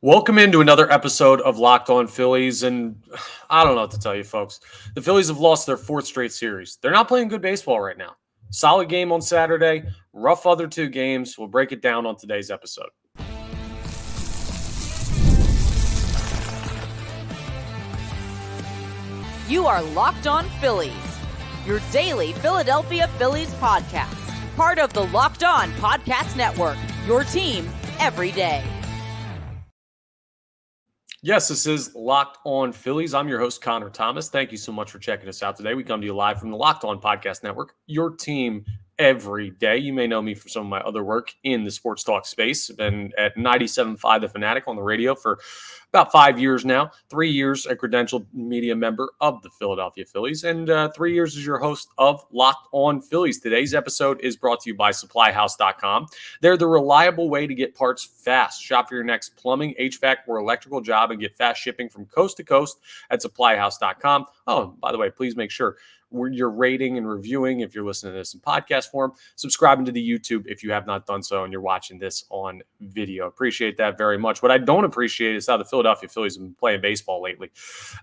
Welcome into another episode of Locked On Phillies, and I don't know what to tell you, folks. The Phillies have lost their fourth straight series. They're not playing good baseball right now. Solid game on Saturday, rough other two games. We'll break it down on today's episode. You are Locked On Phillies, your daily Philadelphia Phillies podcast. Part of the Locked On Podcast Network, your team every day. Yes, this is Locked On Phillies. I'm your host, Connor Thomas. Thank you so much for checking us out today. We come to you live from the Locked On Podcast Network, your team every day. You may know me for some of my other work in the sports talk space. I've been at 97.5 The Fanatic on the radio for about 5 years now. 3 years a credentialed media member of the Philadelphia Phillies, and 3 years as your host of Locked On Phillies. Today's episode is brought to you by SupplyHouse.com. They're the reliable way to get parts fast. Shop for your next plumbing, HVAC, or electrical job and get fast shipping from coast to coast at SupplyHouse.com. Oh, by the way, please make sure you're rating and reviewing if you're listening to this in podcast form, subscribing to the YouTube if you have not done so and you're watching this on video. Appreciate that very much. What I don't appreciate is how the Philadelphia Phillies have been playing baseball lately.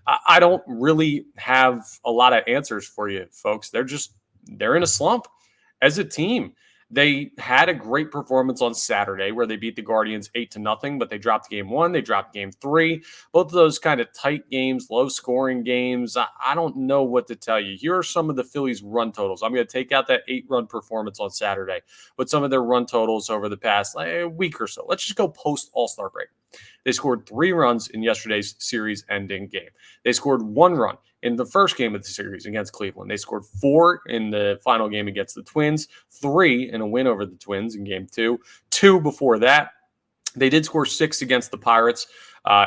I don't really have a lot of answers for you, folks. They're in a slump as a team. They had a great performance on Saturday where they beat the Guardians 8-0, but they dropped game one. They dropped game three. Both of those kind of tight games, low-scoring games. I don't know what to tell you. Here are some of the Phillies' run totals. I'm going to take out that 8-run performance on Saturday, but some of their run totals over the past week or so. Let's just go post-All-Star break. They scored 3 runs in yesterday's series-ending game. They scored 1 run in the first game of the series against Cleveland. They scored 4 in the final game against the Twins, 3 in a win over the Twins in game 2, 2 before that. They did score 6 against the Pirates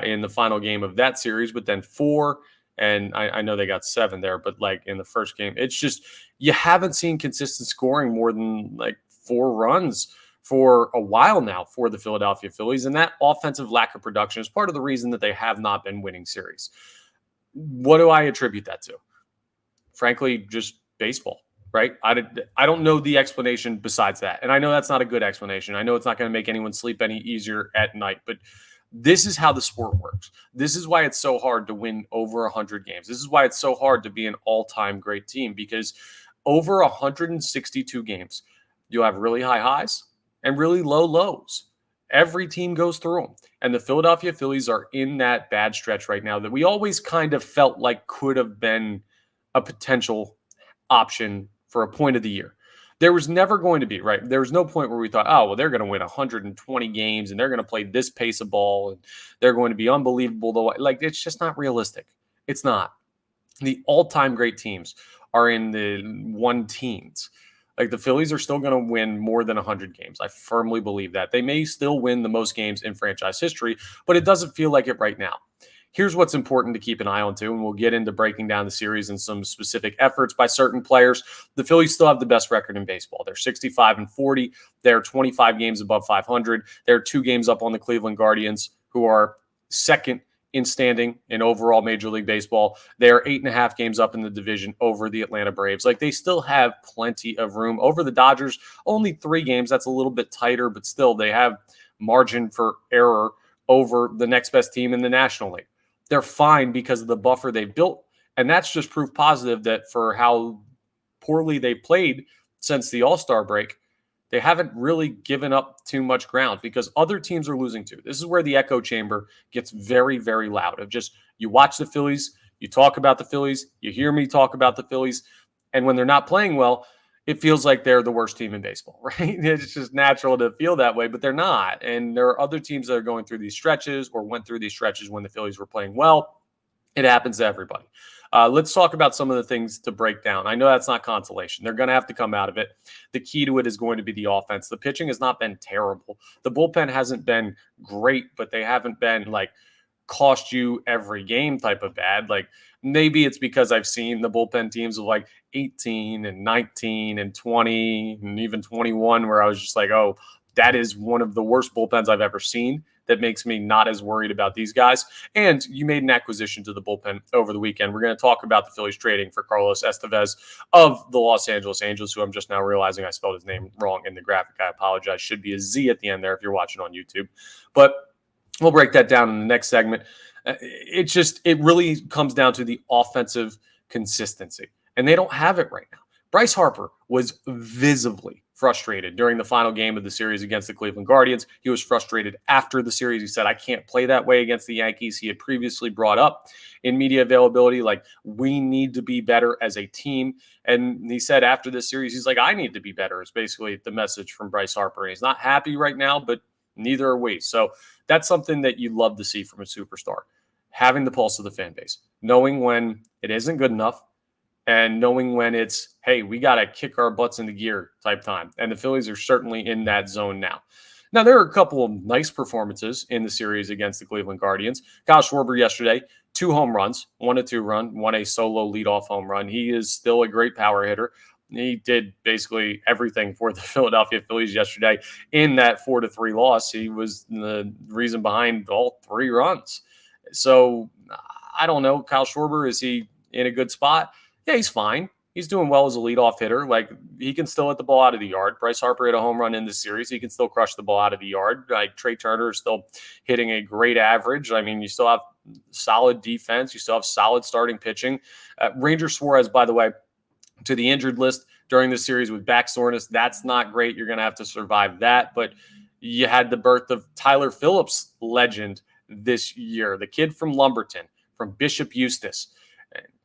in the final game of that series, but then 4, and I know they got 7 there, but like in the first game, it's just you haven't seen consistent scoring more than like 4 runs for a while now for the Philadelphia Phillies, and that offensive lack of production is part of the reason that they have not been winning series. What do I attribute that to? Frankly, just baseball, right? I don't know the explanation besides that. And I know that's not a good explanation. I know it's not going to make anyone sleep any easier at night, but this is how the sport works. This is why it's so hard to win over 100 games. This is why it's so hard to be an all-time great team, because over 162 games, you'll have really high highs and really low lows. Every team goes through them. And the Philadelphia Phillies are in that bad stretch right now that we always kind of felt like could have been a potential option for a point of the year. There was never going to be, right? There was no point where we thought, oh, well, they're going to win 120 games and they're going to play this pace of ball and they're going to be unbelievable. Like, it's just not realistic. It's not. The all-time great teams are in the 1-teens. Like, the Phillies are still going to win more than 100 games. I firmly believe that. They may still win the most games in franchise history, but it doesn't feel like it right now. Here's what's important to keep an eye on, too, and we'll get into breaking down the series and some specific efforts by certain players. The Phillies still have the best record in baseball. They're 65-40. They're 25 games above 500. They're 2 games up on the Cleveland Guardians, who are second in standing in overall Major League Baseball. They are 8.5 games up in the division over the Atlanta Braves. Like, they still have plenty of room. Over the Dodgers, only 3 games. That's a little bit tighter, but still they have margin for error over the next best team in the National League. They're fine because of the buffer they've built, and that's just proof positive that for how poorly they played since the All-Star break, they haven't really given up too much ground because other teams are losing too. This is where the echo chamber gets very, very loud. Of just, you watch the Phillies, you talk about the Phillies, you hear me talk about the Phillies, and when they're not playing well, it feels like they're the worst team in baseball, right? It's just natural to feel that way, but they're not. And there are other teams that are going through these stretches or went through these stretches when the Phillies were playing well. It happens to everybody. Let's talk about some of the things to break down. I know that's not consolation. They're going to have to come out of it. The key to it is going to be the offense. The pitching has not been terrible. The bullpen hasn't been great, but they haven't been like cost you every game type of bad. Like, maybe it's because I've seen the bullpen teams of like 18 and 19 and 20 and even 21 where I was just like, oh, that is one of the worst bullpens I've ever seen. That makes me not as worried about these guys. And you made an acquisition to the bullpen over the weekend. We're going to talk about the Phillies trading for Carlos Estevez of the Los Angeles Angels, who I'm just now realizing I spelled his name wrong in the graphic. I apologize. Should be a Z at the end there if you're watching on YouTube. But We'll break that down in the next segment. It really comes down to the offensive consistency, and they don't have it right now. Bryce Harper was visibly frustrated during the final game of the series against the Cleveland Guardians. He was frustrated after the series. He said, I can't play that way against the Yankees. He had previously brought up in media availability, like, we need to be better as a team. And he said after this series, he's like, I need to be better, is basically the message from Bryce Harper. He's not happy right now, but neither are we. So that's something that you love to see from a superstar, having the pulse of the fan base, knowing when it isn't good enough, and knowing when it's, hey, we got to kick our butts into gear type time. And the Phillies are certainly in that zone now. Now, there are a couple of nice performances in the series against the Cleveland Guardians. Kyle Schwarber yesterday, 2 home runs, 1 a 2-run, 1 a solo leadoff home run. He is still a great power hitter. He did basically everything for the Philadelphia Phillies yesterday in that 4-3 loss. He was the reason behind all 3 runs. So I don't know. Kyle Schwarber, is he in a good spot? Yeah, he's fine. He's doing well as a leadoff hitter. Like, he can still hit the ball out of the yard. Bryce Harper hit a home run in this series. He can still crush the ball out of the yard. Like, Trey Turner is still hitting a great average. I mean, you still have solid defense. You still have solid starting pitching. Ranger Suarez, by the way, to the injured list during this series with back soreness. That's not great. You're going to have to survive that. But you had the birth of Tyler Phillips, legend this year, the kid from Lumberton, from Bishop Eustis.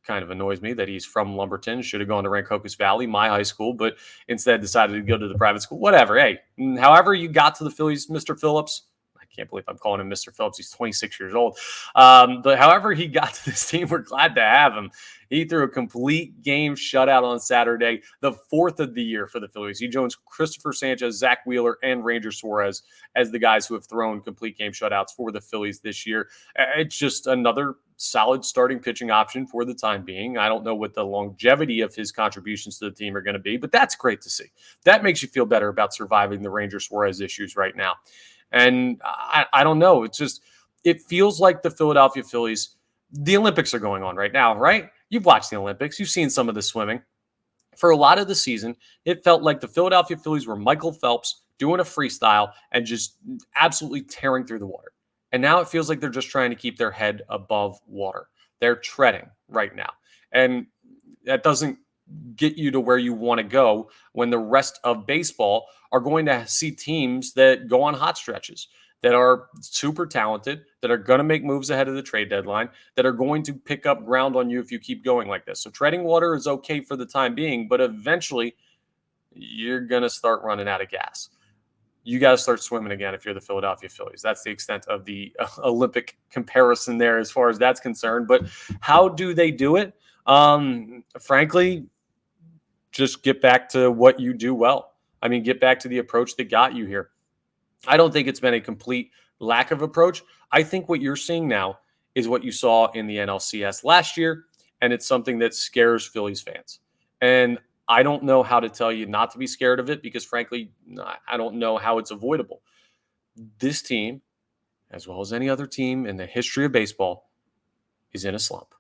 Kind of annoys me that he's from Lumberton. Should have gone to Rancocas Valley, my high school, but instead decided to go to the private school. Whatever. Hey, however you got to the Phillies, Mr. Phillips. I can't believe I'm calling him Mr. Phillips. He's 26 years old. But however he got to this team, we're glad to have him. He threw a complete game shutout on Saturday, the 4th of the year for the Phillies. He joins Christopher Sanchez, Zach Wheeler, and Ranger Suarez as the guys who have thrown complete game shutouts for the Phillies this year. It's just another solid starting pitching option for the time being. I don't know what the longevity of his contributions to the team are going to be, but that's great to see. That makes you feel better about surviving the Ranger Suarez issues right now. And I don't know. It's just, it feels like the Philadelphia Phillies, the Olympics are going on right now, right? You've watched the Olympics. You've seen some of the swimming. For a lot of the season, it felt like the Philadelphia Phillies were Michael Phelps doing a freestyle and just absolutely tearing through the water. And now it feels like they're just trying to keep their head above water. They're treading right now. And that doesn't get you to where you want to go when the rest of baseball are going to see teams that go on hot stretches, that are super talented, that are going to make moves ahead of the trade deadline, that are going to pick up ground on you if you keep going like this. So treading water is okay for the time being, but eventually you're going to start running out of gas. You got to start swimming again if you're the Philadelphia Phillies. That's the extent of the Olympic comparison there as far as that's concerned. But how do they do it? Frankly, just get back to what you do well. I mean, get back to the approach that got you here. I don't think it's been a complete lack of approach. I think what you're seeing now is what you saw in the NLCS last year, and it's something that scares Phillies fans. And I don't know how to tell you not to be scared of it because, frankly, I don't know how it's avoidable. This team, as well as any other team in the history of baseball, is in a slump.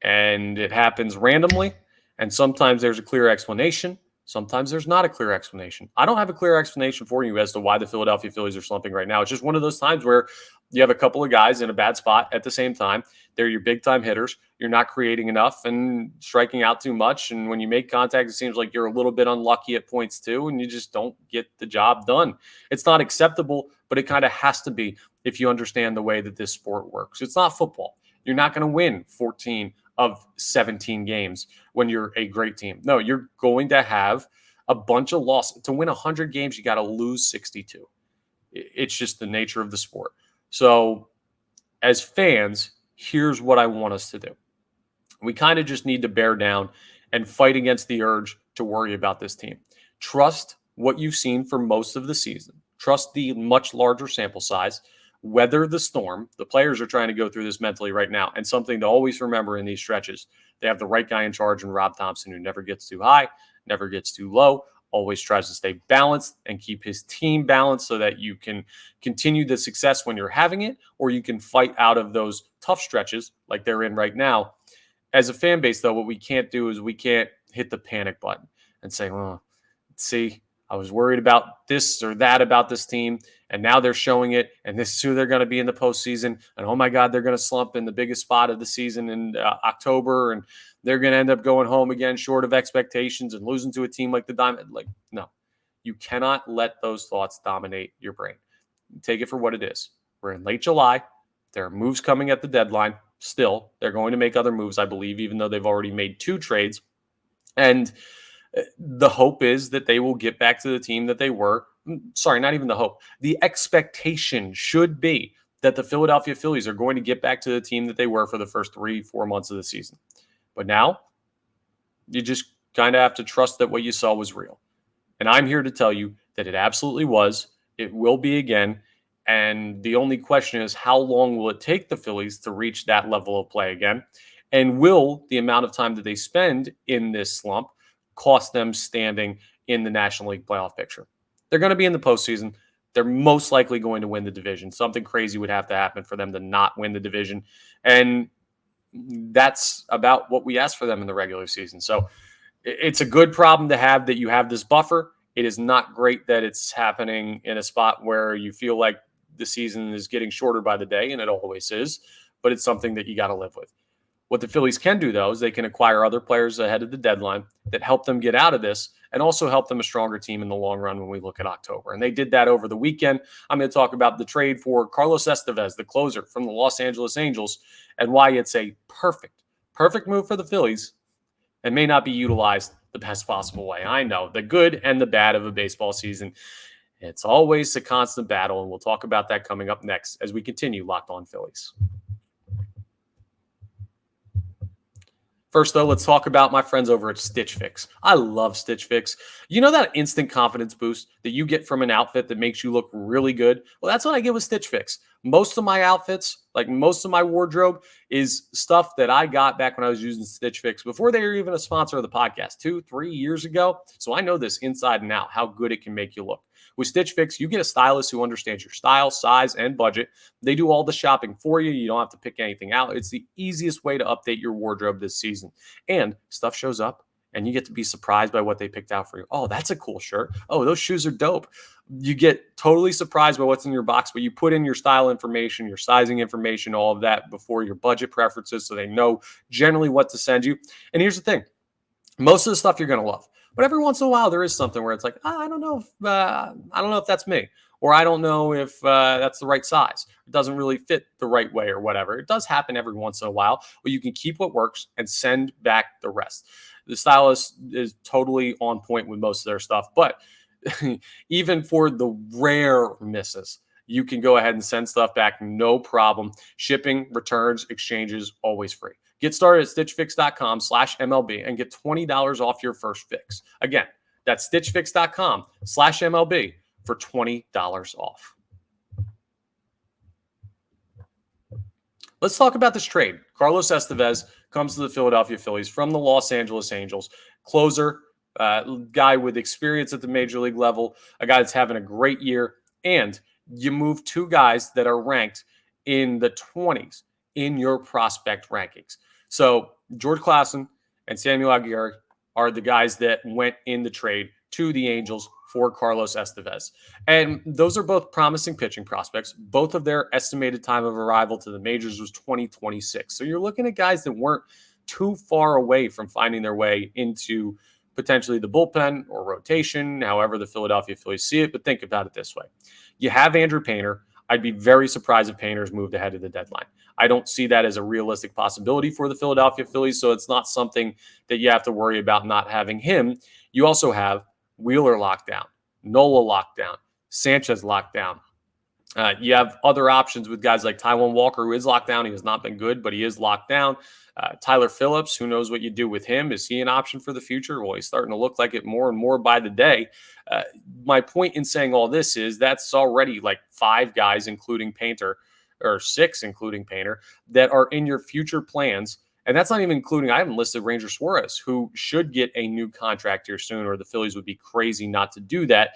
And it happens randomly, and sometimes there's a clear explanation. Sometimes there's not a clear explanation. I don't have a clear explanation for you as to why the Philadelphia Phillies are slumping right now. It's just one of those times where you have a couple of guys in a bad spot at the same time. They're your big-time hitters. You're not creating enough and striking out too much. And when you make contact, it seems like you're a little bit unlucky at points too, and you just don't get the job done. It's not acceptable, but it kind of has to be if you understand the way that this sport works. It's not football. You're not going to win 14 of 17 games when you're a great team. No, you're going to have a bunch of losses. To win 100 games, you got to lose 62. It's just the nature of the sport. So as fans, here's what I want us to do. We kind of just need to bear down and fight against the urge to worry about this team. Trust what you've seen for most of the season. Trust the much larger sample size. Weather the storm. The players are trying to go through this mentally right now. And something to always remember in these stretches, they have the right guy in charge in Rob Thomson, who never gets too high, never gets too low, always tries to stay balanced and keep his team balanced so that you can continue the success when you're having it, or you can fight out of those tough stretches like they're in right now. As a fan base, though, what we can't do is we can't hit the panic button and say, well, see, I was worried about this or that about this team, and now they're showing it, and this is who they're going to be in the postseason. And oh my God, they're going to slump in the biggest spot of the season in October, and they're going to end up going home again short of expectations and losing to a team like the Diamond. Like, no, you cannot let those thoughts dominate your brain. Take it for what it is. We're in late July. There are moves coming at the deadline. Still, they're going to make other moves, I believe, even though they've already made 2 trades. And the hope is that they will get back to the team that they were. Sorry, not even the hope. The expectation should be that the Philadelphia Phillies are going to get back to the team that they were for the first 3-4 months of the season. But now, you just kind of have to trust that what you saw was real. And I'm here to tell you that it absolutely was. It will be again. And the only question is, how long will it take the Phillies to reach that level of play again? And will the amount of time that they spend in this slump cost them standing in the National League playoff picture? They're going to be in the postseason. They're most likely going to win the division. Something crazy would have to happen for them to not win the division. And that's about what we asked for them in the regular season. So it's a good problem to have that you have this buffer. It is not great that it's happening in a spot where you feel like the season is getting shorter by the day, and it always is, but it's something that you got to live with. What the Phillies can do, though, is they can acquire other players ahead of the deadline that help them get out of this and also help them a stronger team in the long run when we look at October. And they did that over the weekend. I'm going to talk about the trade for Carlos Estevez, the closer from the Los Angeles Angels, and why it's a perfect move for the Phillies and may not be utilized the best possible way. I know the good and the bad of a baseball season. It's always a constant battle, and we'll talk about that coming up next as we continue Locked On Phillies. First, though, let's talk about my friends over at Stitch Fix. I love Stitch Fix. You know that instant confidence boost that you get from an outfit that makes you look really good? Well, that's what I get with Stitch Fix. Most of my outfits, like most of my wardrobe, is stuff that I got back when I was using Stitch Fix before they were even a sponsor of the podcast 2-3 years ago. So I know this inside and out, how good it can make you look. With Stitch Fix, you get a stylist who understands your style, size, and budget. They do all the shopping for you. You don't have to pick anything out. It's the easiest way to update your wardrobe this season. And stuff shows up, and you get to be surprised by what they picked out for you. Oh, that's a cool shirt. Oh, those shoes are dope. You get totally surprised by what's in your box, but you put in your style information, your sizing information, all of that before your budget preferences so they know generally what to send you. And here's the thing. Most of the stuff you're going to love. But every once in a while, there is something where it's like, I don't know if that's me, or I don't know if that's the right size. It doesn't really fit the right way or whatever. It does happen every once in a while, but you can keep what works and send back the rest. The Stylist is totally on point with most of their stuff, but even for the rare misses, you can go ahead and send stuff back, no problem. Shipping, returns, exchanges, always free. Get started at stitchfix.com/MLB and get $20 off your first fix. Again, that's stitchfix.com/MLB for $20 off. Let's talk about this trade. Carlos Estevez comes to the Philadelphia Phillies from the Los Angeles Angels. Closer, guy with experience at the major league level, a guy that's having a great year, and you move 2 guys that are ranked in the 20s in your prospect rankings. So George Klassen and Samuel Aguirre are the guys that went in the trade to the Angels for Carlos Estevez. And those are both promising pitching prospects. Both of their estimated time of arrival to the majors was 2026. So you're looking at guys that weren't too far away from finding their way into potentially the bullpen or rotation, however the Philadelphia Phillies see it. But think about it this way. You have Andrew Painter. I'd be very surprised if Painter's moved ahead of the deadline. I don't see that as a realistic possibility for the Philadelphia Phillies, so it's not something that you have to worry about not having him. You also have Wheeler locked down, Nola locked down, Sanchez locked down. You have other options with guys like Taijuan Walker, who is locked down. He has not been good, but he is locked down. Tyler Phillips, who knows what you do with him? Is he an option for the future? Well, he's starting to look like it more and more by the day. My point in saying all this is that's already like 5 guys, including Painter, or 6, including Painter, that are in your future plans. And that's not even including, I haven't listed Ranger Suarez, who should get a new contract here soon, or the Phillies would be crazy not to do that.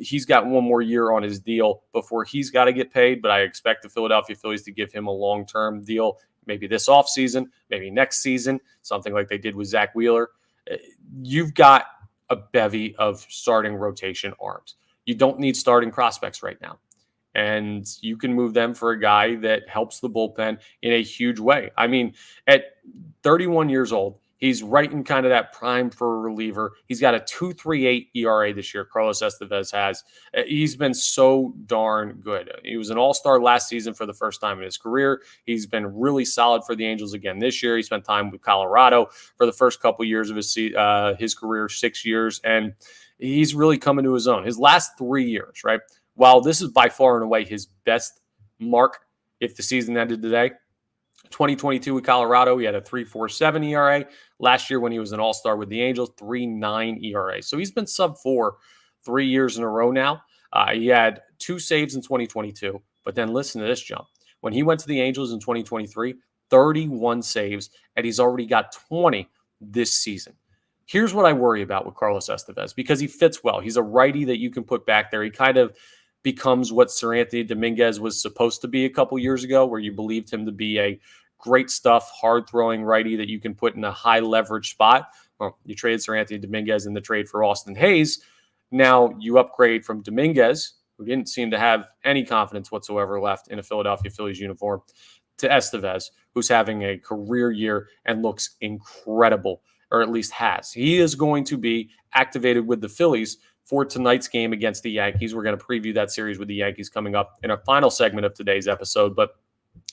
He's got 1 more year on his deal before he's got to get paid, but I expect the Philadelphia Phillies to give him a long-term deal, maybe this offseason, maybe next season, something like they did with Zach Wheeler. You've got a bevy of starting rotation arms. You don't need starting prospects right now. And you can move them for a guy that helps the bullpen in a huge way. I mean, at 31 years old, he's right in kind of that prime for a reliever. He's got a 2.38 ERA this year. Carlos Estevez has. He's been so darn good. He was an all-star last season for the first time in his career. He's been really solid for the Angels again this year. He spent time with Colorado for the first couple years of his career, 6 years, and he's really coming to his own. His last 3 years, right? While this is by far and away his best mark if the season ended today, 2022 with Colorado, he had a 3.47 ERA. Last year when he was an all-star with the Angels, 3.9 ERA. So he's been sub-4 3 years in a row now. He had 2 saves in 2022, but then listen to this jump. When he went to the Angels in 2023, 31 saves, and he's already got 20 this season. Here's what I worry about with Carlos Estevez, because he fits well. He's a righty that you can put back there. He kind of becomes what Sir Anthony Dominguez was supposed to be a couple years ago, where you believed him to be a great stuff, hard-throwing righty that you can put in a high-leverage spot. Well, you traded Sir Anthony Dominguez in the trade for Austin Hayes. Now you upgrade from Dominguez, who didn't seem to have any confidence whatsoever left in a Philadelphia Phillies uniform, to Estevez, who's having a career year and looks incredible, or at least has. He is going to be activated with the Phillies for tonight's game against the Yankees. We're going to preview that series with the Yankees coming up in our final segment of today's episode, but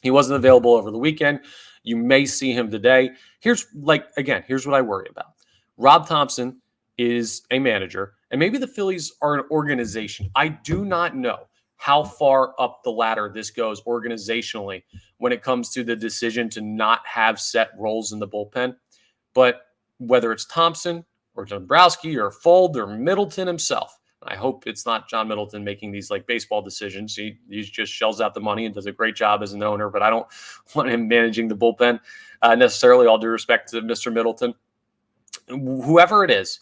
he wasn't available over the weekend. You may see him today. Here's what I worry about. Rob Thomson is a manager, and maybe the Phillies are an organization. I do not know how far up the ladder this goes organizationally when it comes to the decision to not have set roles in the bullpen. But whether it's Thomson or Dombrowski or Fold or Middleton himself, I hope it's not John Middleton making these like baseball decisions. He just shells out the money and does a great job as an owner, but I don't want him managing the bullpen necessarily, all due respect to Mr. Middleton. Whoever it is,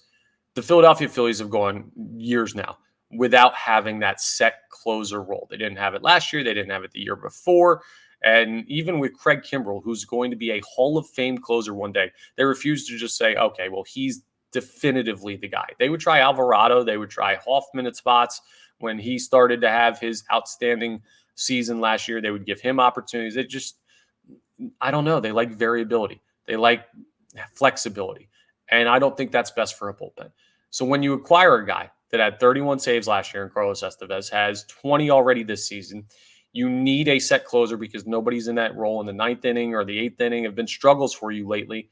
the Philadelphia Phillies have gone years now without having that set closer role. They didn't have it last year. They didn't have it the year before. And even with Craig Kimbrell, who's going to be a Hall of Fame closer one day, they refused to just say, okay, well, he's definitively the guy. They would try Alvarado. They would try Hoffman at spots. When he started to have his outstanding season last year, they would give him opportunities. It just, I don't know. They like variability. They like flexibility. And I don't think that's best for a bullpen. So when you acquire a guy that had 31 saves last year and Carlos Estevez has 20 already this season, you need a set closer because nobody's in that role in the 9th inning or the 8th inning have been struggles for you lately.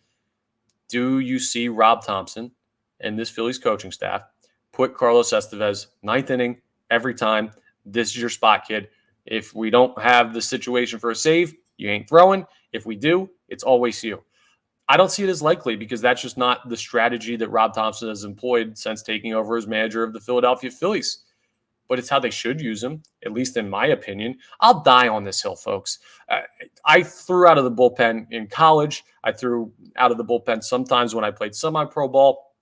Do you see Rob Thomson and this Phillies coaching staff put Carlos Estevez 9th inning every time? This is your spot, kid. If we don't have the situation for a save, you ain't throwing. If we do, it's always you. I don't see it as likely because that's just not the strategy that Rob Thomson has employed since taking over as manager of the Philadelphia Phillies. But it's how they should use him, at least in my opinion. I'll die on this hill, folks. I threw out of the bullpen in college. I threw out of the bullpen sometimes when I played semi-pro ball.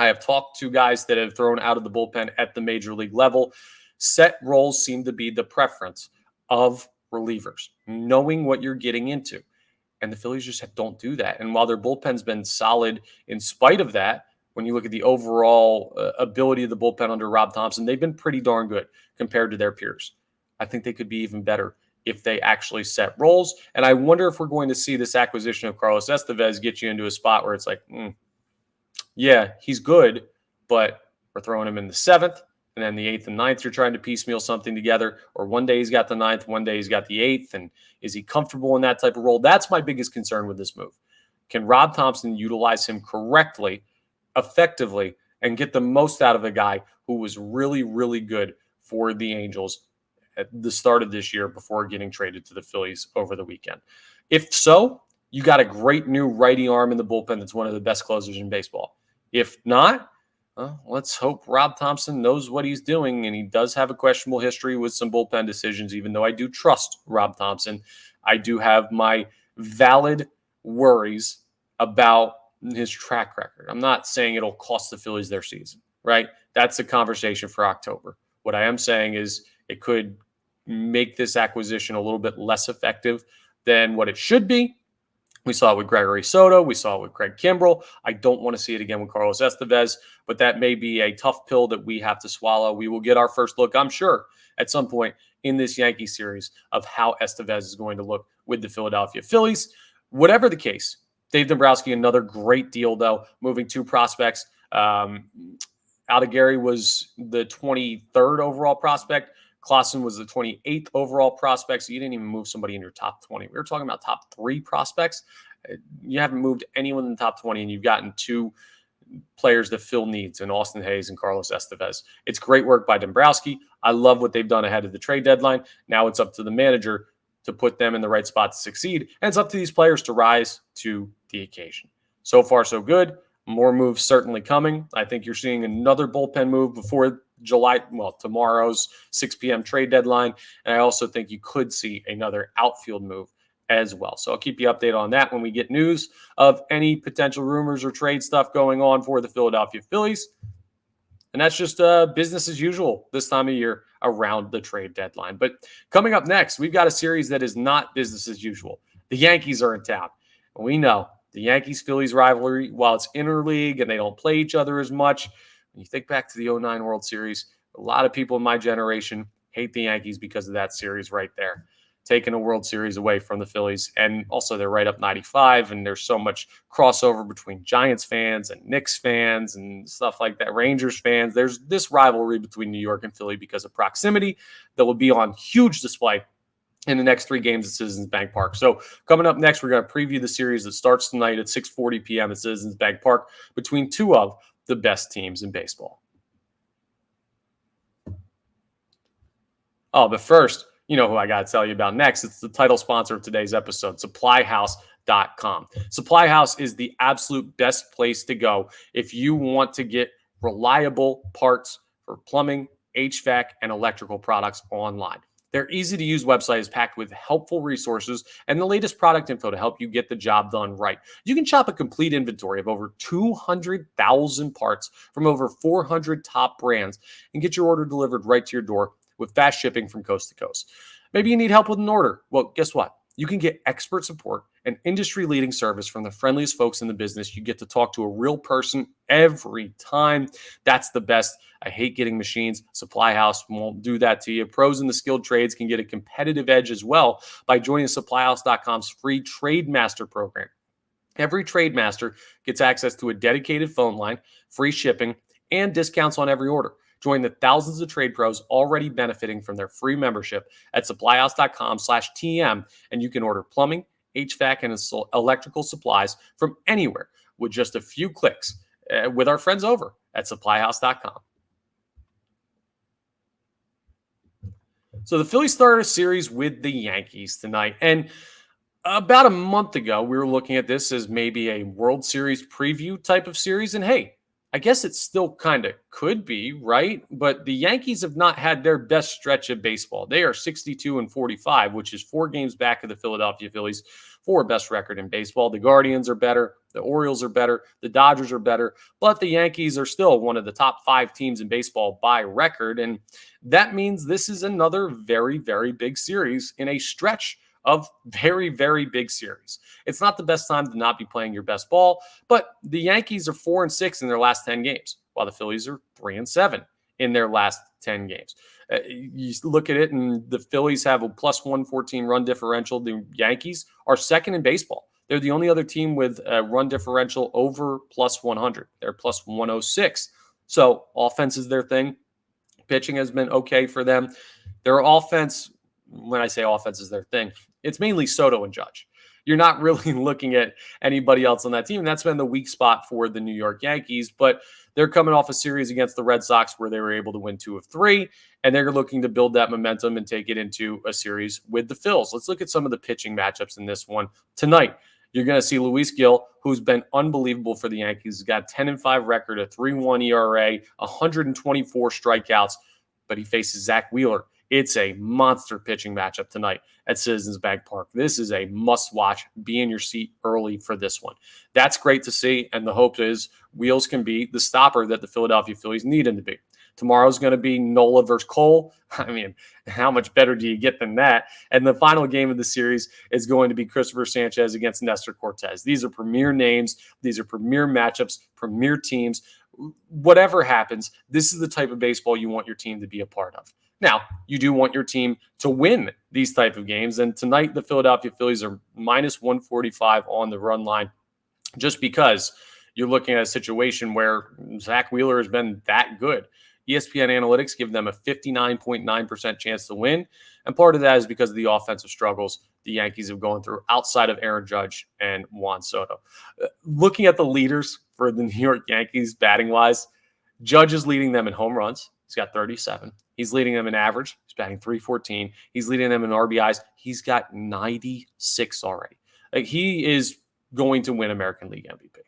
I have talked to guys that have thrown out of the bullpen at the major league level. Set roles seem to be the preference of relievers, knowing what you're getting into. And the Phillies just don't do that. And while their bullpen's been solid in spite of that, when you look at the overall ability of the bullpen under Rob Thomson, they've been pretty darn good compared to their peers. I think they could be even better if they actually set roles. And I wonder if we're going to see this acquisition of Carlos Estevez get you into a spot where it's like, yeah, he's good, but we're throwing him in the 7th, and then the 8th and 9th, you're trying to piecemeal something together. Or one day he's got the 9th, one day he's got the 8th. And is he comfortable in that type of role? That's my biggest concern with this move. Can Rob Thomson utilize him correctly, effectively, and get the most out of a guy who was really, really good for the Angels at the start of this year before getting traded to the Phillies over the weekend? If so, you got a great new righty arm in the bullpen that's one of the best closers in baseball. If not, let's hope Rob Thomson knows what he's doing, and he does have a questionable history with some bullpen decisions, even though I do trust Rob Thomson. I do have my valid worries about his track record. I'm not saying it'll cost the Phillies their season, right? That's a conversation for October. What I am saying is it could make this acquisition a little bit less effective than what it should be, We saw it with Gregory Soto. We saw it with Craig Kimbrell. I don't want to see it again with Carlos Estevez, but that may be a tough pill that we have to swallow. We will get our first look, I'm sure, at some point in this Yankee series of how Estevez is going to look with the Philadelphia Phillies. Whatever the case, Dave Dombrowski, another great deal, though, moving 2 prospects. Aldegari was the 23rd overall prospect. Clausen was the 28th overall prospect, so you didn't even move somebody in your top 20. We were talking about top 3 prospects. You haven't moved anyone in the top 20, and you've gotten 2 players that fill needs in Austin Hayes and Carlos Estevez. It's great work by Dombrowski. I love what they've done ahead of the trade deadline. Now it's up to the manager to put them in the right spot to succeed, and it's up to these players to rise to the occasion. So far, so good. More moves certainly coming. I think you're seeing another bullpen move before tomorrow's 6 p.m. trade deadline. And I also think you could see another outfield move as well. So I'll keep you updated on that when we get news of any potential rumors or trade stuff going on for the Philadelphia Phillies. And that's just business as usual this time of year around the trade deadline. But coming up next, we've got a series that is not business as usual. The Yankees are in town. And we know the Yankees-Phillies rivalry, while it's interleague and they don't play each other as much, when you think back to the 2009 World Series, a lot of people in my generation hate the Yankees because of that series right there, taking a World Series away from the Phillies. And also they're right up 95, and there's so much crossover between Giants fans and Knicks fans and stuff like that, Rangers fans. There's this rivalry between New York and Philly because of proximity that will be on huge display in the next 3 games at Citizens Bank Park. So coming up next, we're going to preview the series that starts tonight at 6:40 p.m. at Citizens Bank Park between 2 of the best teams in baseball. Oh, but first, you know who I got to tell you about next. It's the title sponsor of today's episode, SupplyHouse.com. Supply House is the absolute best place to go if you want to get reliable parts for plumbing, HVAC, and electrical products online. Their easy-to-use website is packed with helpful resources and the latest product info to help you get the job done right. You can shop a complete inventory of over 200,000 parts from over 400 top brands and get your order delivered right to your door with fast shipping from coast to coast. Maybe you need help with an order. Well, guess what? You can get expert support and industry-leading service from the friendliest folks in the business. You get to talk to a real person every time. That's the best. I hate getting machines. Supply House won't do that to you. Pros in the skilled trades can get a competitive edge as well by joining SupplyHouse.com's free Trade Master program. Every Trade Master gets access to a dedicated phone line, free shipping, and discounts on every order. Join the thousands of trade pros already benefiting from their free membership at supplyhouse.com/TM, and you can order plumbing, HVAC, and electrical supplies from anywhere with just a few clicks with our friends over at supplyhouse.com. So the Phillies started a series with the Yankees tonight, and about a month ago, we were looking at this as maybe a World Series preview type of series, and hey, I guess it still kind of could be, right? But the Yankees have not had their best stretch of baseball. They are 62-45, which is 4 games back of the Philadelphia Phillies for best record in baseball. The Guardians are better. The Orioles are better. The Dodgers are better. But the Yankees are still one of the top 5 teams in baseball by record. And that means this is another very, very big series in a stretch of very, very big series. It's not the best time to not be playing your best ball, but the Yankees are 4-6 in their last 10 games, while the Phillies are 3-7 in their last 10 games. You look at it, and the Phillies have a plus 114 run differential. The Yankees are second in baseball. They're the only other team with a run differential over plus 100. They're plus 106. So offense is their thing. Pitching has been okay for them. Their offense, when I say offense is their thing, it's mainly Soto and Judge. You're not really looking at anybody else on that team. And that's been the weak spot for the New York Yankees. But they're coming off a series against the Red Sox where they were able to win 2 of 3. And they're looking to build that momentum and take it into a series with the Phils. Let's look at some of the pitching matchups in this one tonight. You're going to see Luis Gil, who's been unbelievable for the Yankees. He's got a 10-5 record, a 3.1 ERA, 124 strikeouts. But he faces Zach Wheeler. It's a monster pitching matchup tonight at Citizens Bank Park. This is a must-watch. Be in your seat early for this one. That's great to see, and the hope is Wheels can be the stopper that the Philadelphia Phillies need him to be. Tomorrow's going to be Nola versus Cole. I mean, how much better do you get than that? And the final game of the series is going to be Christopher Sanchez against Nestor Cortez. These are premier names. These are premier matchups, premier teams. Whatever happens, this is the type of baseball you want your team to be a part of. Now, you do want your team to win these type of games. And tonight, the Philadelphia Phillies are minus 145 on the run line just because you're looking at a situation where Zach Wheeler has been that good. ESPN analytics give them a 59.9% chance to win. And part of that is because of the offensive struggles the Yankees have gone through outside of Aaron Judge and Juan Soto. Looking at the leaders for the New York Yankees batting-wise, Judge is leading them in home runs. He's got 37. He's leading them in average. He's batting .314. He's leading them in RBIs. He's got 96 already. Like, he is going to win American League MVP.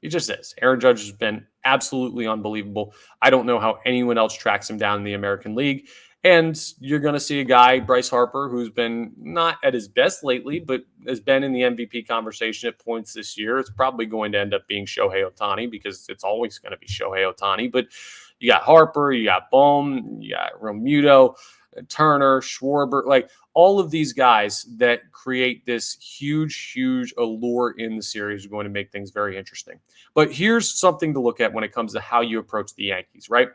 He just is. Aaron Judge has been absolutely unbelievable. I don't know how anyone else tracks him down in the American League. And you're going to see a guy, Bryce Harper, who's been not at his best lately, but has been in the MVP conversation at points this year. It's probably going to end up being Shohei Ohtani because it's always going to be Shohei Ohtani. But you got Harper, you got Bohm, you got Romuto, Turner, Schwarber, like all of these guys that create this huge, huge allure in the series are going to make things very interesting. But here's something to look at when it comes to how you approach the Yankees, right?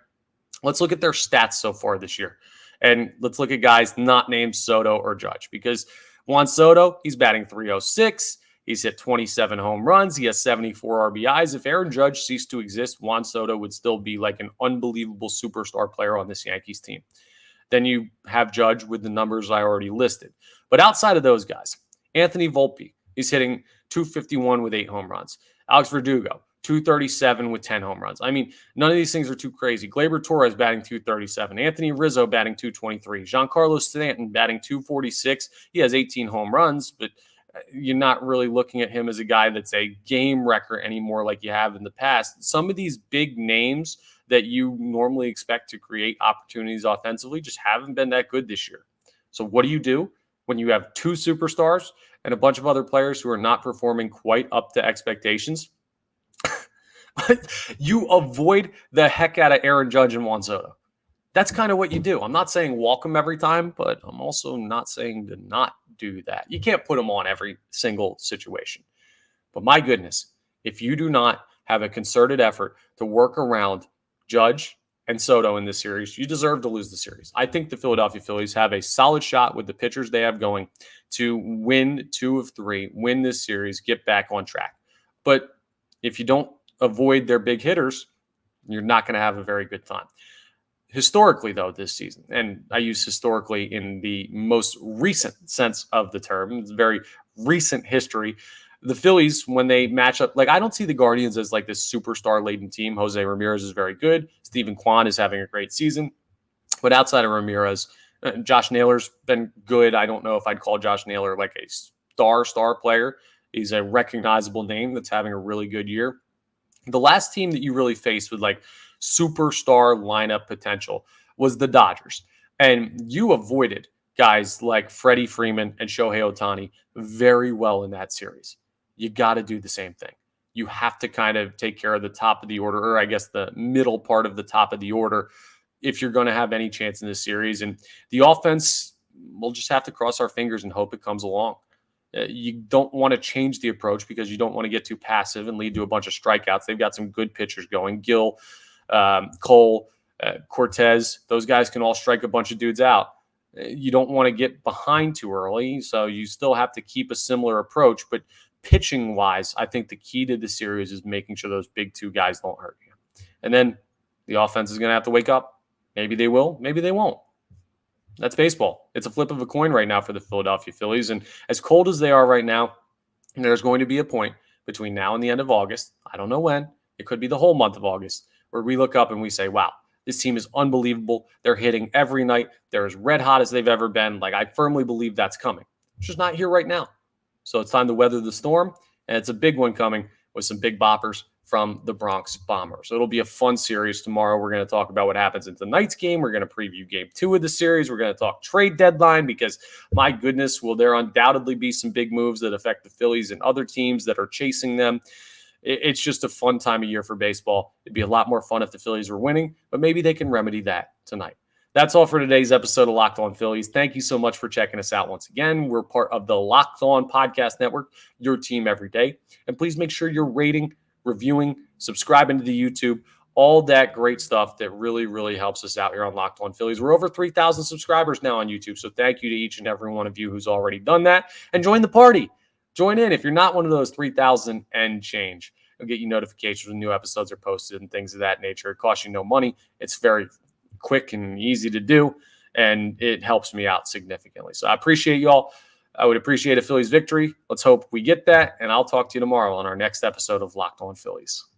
Let's look at their stats so far this year. And let's look at guys not named Soto or Judge, because Juan Soto, he's batting .306. He's hit 27 home runs. He has 74 RBIs. If Aaron Judge ceased to exist, Juan Soto would still be like an unbelievable superstar player on this Yankees team. Then you have Judge with the numbers I already listed. But outside of those guys, Anthony Volpe, he's hitting .251 with 8 home runs. Alex Verdugo, .237 with 10 home runs. I mean, none of these things are too crazy. Gleyber Torres batting .237. Anthony Rizzo batting .223. Giancarlo Stanton batting .246. He has 18 home runs, but you're not really looking at him as a guy that's a game wrecker anymore like you have in the past. Some of these big names that you normally expect to create opportunities offensively just haven't been that good this year. So what do when you have 2 superstars and a bunch of other players who are not performing quite up to expectations? You avoid the heck out of Aaron Judge and Juan Soto. That's kind of what you do. I'm not saying walk them every time, but I'm also not saying to not do that. You can't put them on every single situation. But my goodness, if you do not have a concerted effort to work around Judge and Soto in this series, you deserve to lose the series. I think the Philadelphia Phillies have a solid shot with the pitchers they have going to win 2 of 3, win this series, get back on track. But if you don't avoid their big hitters, you're not going to have a very good time. Historically, though, this season, and I use historically in the most recent sense of the term, it's very recent history, the Phillies, when they match up, like I don't see the Guardians as like this superstar-laden team. Jose Ramirez is very good. Steven Kwan is having a great season. But outside of Ramirez, Josh Naylor's been good. I don't know if I'd call Josh Naylor like a star player. He's a recognizable name that's having a really good year. The last team that you really faced with like superstar lineup potential was the Dodgers. And you avoided guys like Freddie Freeman and Shohei Ohtani very well in that series. You got to do the same thing. You have to kind of take care of the top of the order, or I guess the middle part of the top of the order, if you're going to have any chance in this series. And the offense, we'll just have to cross our fingers and hope it comes along. You don't want to change the approach because you don't want to get too passive and lead to a bunch of strikeouts. They've got some good pitchers going. Gill, Cole, Cortez, those guys can all strike a bunch of dudes out. You don't want to get behind too early, so you still have to keep a similar approach. But pitching-wise, I think the key to the series is making sure those big 2 guys don't hurt you. And then the offense is going to have to wake up. Maybe they will, maybe they won't. That's baseball. It's a flip of a coin right now for the Philadelphia Phillies. And as cold as they are right now, there's going to be a point between now and the end of August. I don't know when. It could be the whole month of August, where we look up and we say, wow, this team is unbelievable. They're hitting every night. They're as red hot as they've ever been. Like, I firmly believe that's coming. It's just not here right now. So it's time to weather the storm. And it's a big one coming with some big boppers from the Bronx Bombers. It'll be a fun series tomorrow. We're going to talk about what happens in tonight's game. We're going to preview game 2 of the series. We're going to talk trade deadline because, my goodness, will there undoubtedly be some big moves that affect the Phillies and other teams that are chasing them. It's just a fun time of year for baseball. It'd be a lot more fun if the Phillies were winning, but maybe they can remedy that tonight. That's all for today's episode of Locked On Phillies. Thank you so much for checking us out once again. We're part of the Locked On Podcast Network, your team every day. And please make sure you're rating, reviewing, subscribing to the YouTube, all that great stuff that really, really helps us out here on Locked On Phillies. We're over 3,000 subscribers now on YouTube, so thank you to each and every one of you who's already done that. And join the party. Join in if you're not one of those 3,000 and change. It'll get you notifications when new episodes are posted and things of that nature. It costs you no money. It's very quick and easy to do, and it helps me out significantly. So I appreciate y'all. I would appreciate a Phillies victory. Let's hope we get that, and I'll talk to you tomorrow on our next episode of Locked On Phillies.